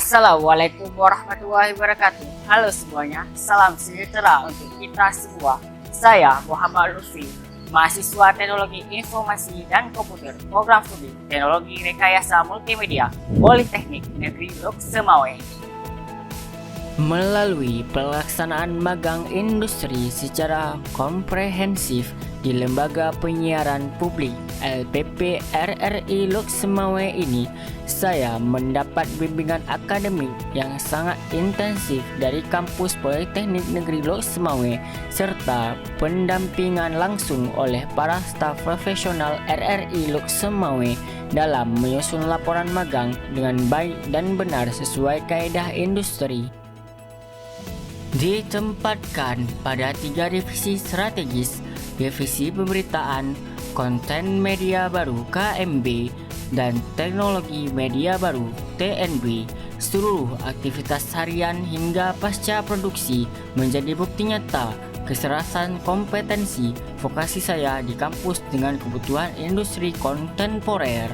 Assalamualaikum warahmatullahi wabarakatuh. Halo semuanya, salam sejahtera untuk kita semua. Saya Muhammad Lutfi, mahasiswa Teknologi Informasi dan Komputer, Program Studi Teknologi Rekayasa Multimedia, Politeknik Negeri Lok Semawe. Melalui pelaksanaan magang industri secara komprehensif di Lembaga Penyiaran Publik LPP RRI Lok Semawe ini, saya mendapat bimbingan akademik yang sangat intensif dari kampus Politeknik Negeri Lok Semawe serta pendampingan langsung oleh para staf profesional RRI Lok Semawe dalam menyusun laporan magang dengan baik dan benar sesuai kaedah industri. Ditempatkan pada 3 divisi strategis, divisi pemberitaan, konten media baru KMB, dan teknologi media baru TNB. Seluruh aktivitas harian hingga pasca produksi menjadi bukti nyata keserasan kompetensi vokasi saya di kampus dengan kebutuhan industri kontemporer.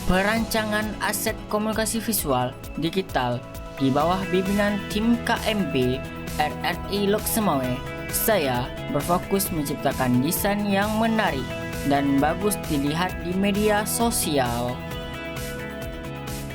Perancangan aset komunikasi visual digital di bawah bimbingan tim KMB RRI Lok Semawe, saya berfokus menciptakan desain yang menarik dan bagus dilihat di media sosial.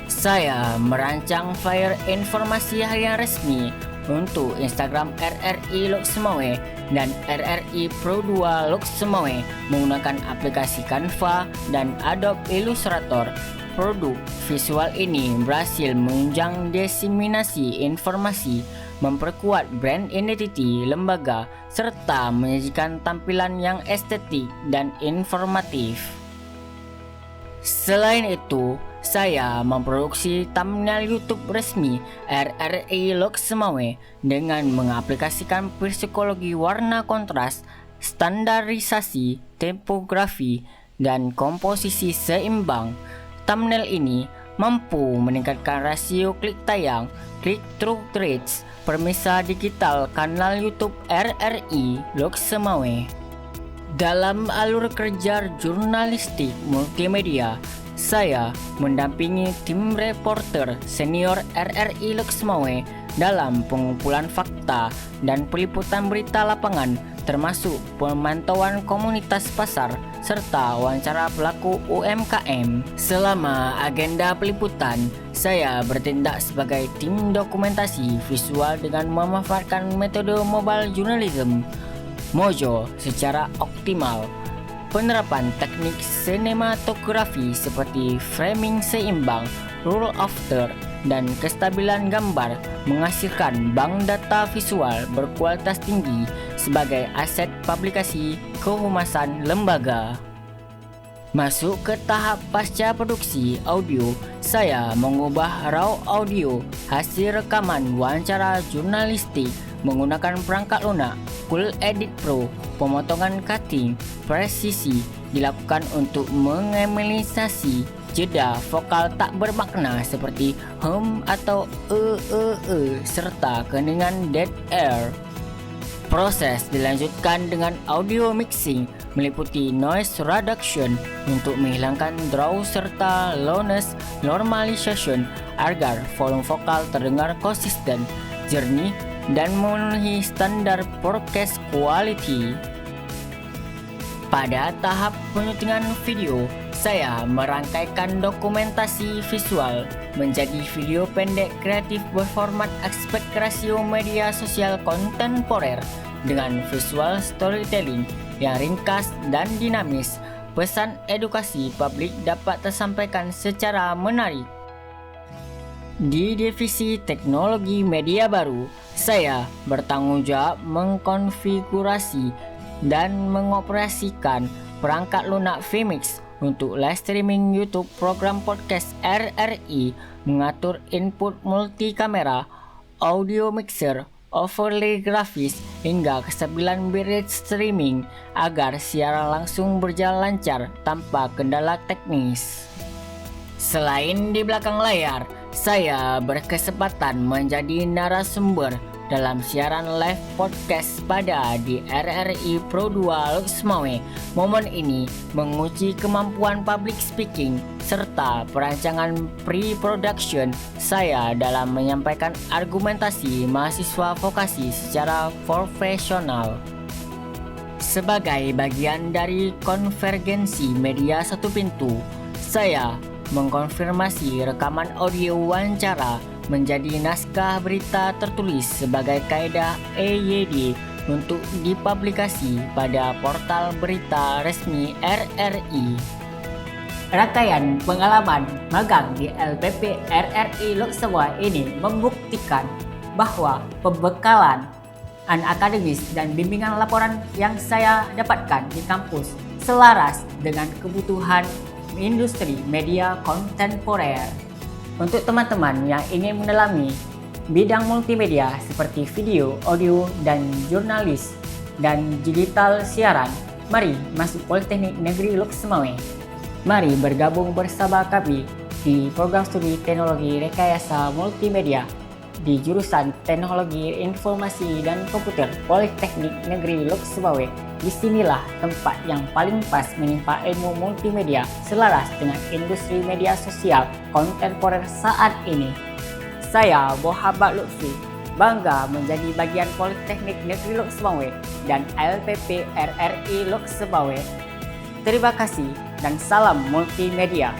Saya merancang flyer informasi harian resmi untuk Instagram RRI Lok Semawe dan RRI Pro 2 Lok Semawe menggunakan aplikasi Canva dan Adobe Illustrator. Produk visual ini berhasil menunjang diseminasi informasi, memperkuat brand identity lembaga, serta menyajikan tampilan yang estetik dan informatif. Selain itu, saya memproduksi thumbnail YouTube resmi RRI Lok Semawe dengan mengaplikasikan psikologi warna kontras, standarisasi, tipografi, dan komposisi seimbang. Thumbnail ini mampu meningkatkan rasio klik tayang, click-through rates, permisa digital kanal YouTube RRI Lok Semawe. Dalam alur kerja jurnalistik multimedia, saya mendampingi tim reporter senior RRI Lok Semawe dalam pengumpulan fakta dan peliputan berita lapangan, termasuk pemantauan komunitas pasar serta wawancara pelaku UMKM. Selama agenda peliputan, saya bertindak sebagai tim dokumentasi visual dengan memanfaatkan metode mobile journalism Mojo secara optimal. Penerapan teknik sinematografi seperti framing seimbang, rule of third, dan kestabilan gambar menghasilkan bank data visual berkualitas tinggi sebagai aset publikasi kehumasan lembaga. Masuk ke tahap pasca produksi audio, saya mengubah raw audio hasil rekaman wawancara jurnalistik menggunakan perangkat lunak Cool Edit Pro. Pemotongan cutting presisi dilakukan untuk mengeliminasi jeda vokal tak bermakna seperti atau serta keningan dead air. Proses dilanjutkan dengan audio mixing meliputi noise reduction untuk menghilangkan draw serta loudness normalization agar volume vokal terdengar konsisten, jernih, dan memenuhi standar broadcast quality. Pada tahap penyutingan video, saya merangkaikan dokumentasi visual menjadi video pendek kreatif berformat aspek ratio media sosial kontemporer dengan visual storytelling yang ringkas dan dinamis. Pesan edukasi publik dapat tersampaikan secara menarik. Di divisi teknologi media baru, saya bertanggung jawab mengkonfigurasi dan mengoperasikan perangkat lunak vMix untuk live streaming YouTube program podcast RRI, mengatur input multi kamera, audio mixer, overlay grafis, hingga kestabilan bitrate streaming agar siaran langsung berjalan lancar tanpa kendala teknis. Selain di belakang layar, saya berkesempatan menjadi narasumber dalam siaran live podcast pada di RRI Pro 2 Loksmawe. Momen ini menguji kemampuan public speaking serta perancangan pre-production saya dalam menyampaikan argumentasi mahasiswa vokasi secara profesional. Sebagai bagian dari konvergensi media satu pintu, saya mengkonfirmasi rekaman audio wawancara menjadi naskah berita tertulis sebagai kaedah EYD untuk dipublikasi pada portal berita resmi RRI. Rangkaian pengalaman magang di LPP RRI Loksmawe ini membuktikan bahwa pembekalan akademis dan bimbingan laporan yang saya dapatkan di kampus selaras dengan kebutuhan industri media kontemporer. Untuk teman-teman yang ingin mendalami bidang multimedia seperti video, audio, dan jurnalis dan digital siaran, mari masuk Politeknik Negeri Loksmawe. Mari bergabung bersama kami di program studi Teknologi Rekayasa Multimedia di jurusan Teknologi Informasi dan Komputer Politeknik Negeri Loksmawe. Disinilah tempat yang paling pas menimpa ilmu multimedia selaras dengan industri media sosial kontemporer saat ini. Saya Muhammad Lutfi bangga menjadi bagian Politeknik Negeri Loksmawe dan LPP RRI Loksmawe. Terima kasih dan salam multimedia.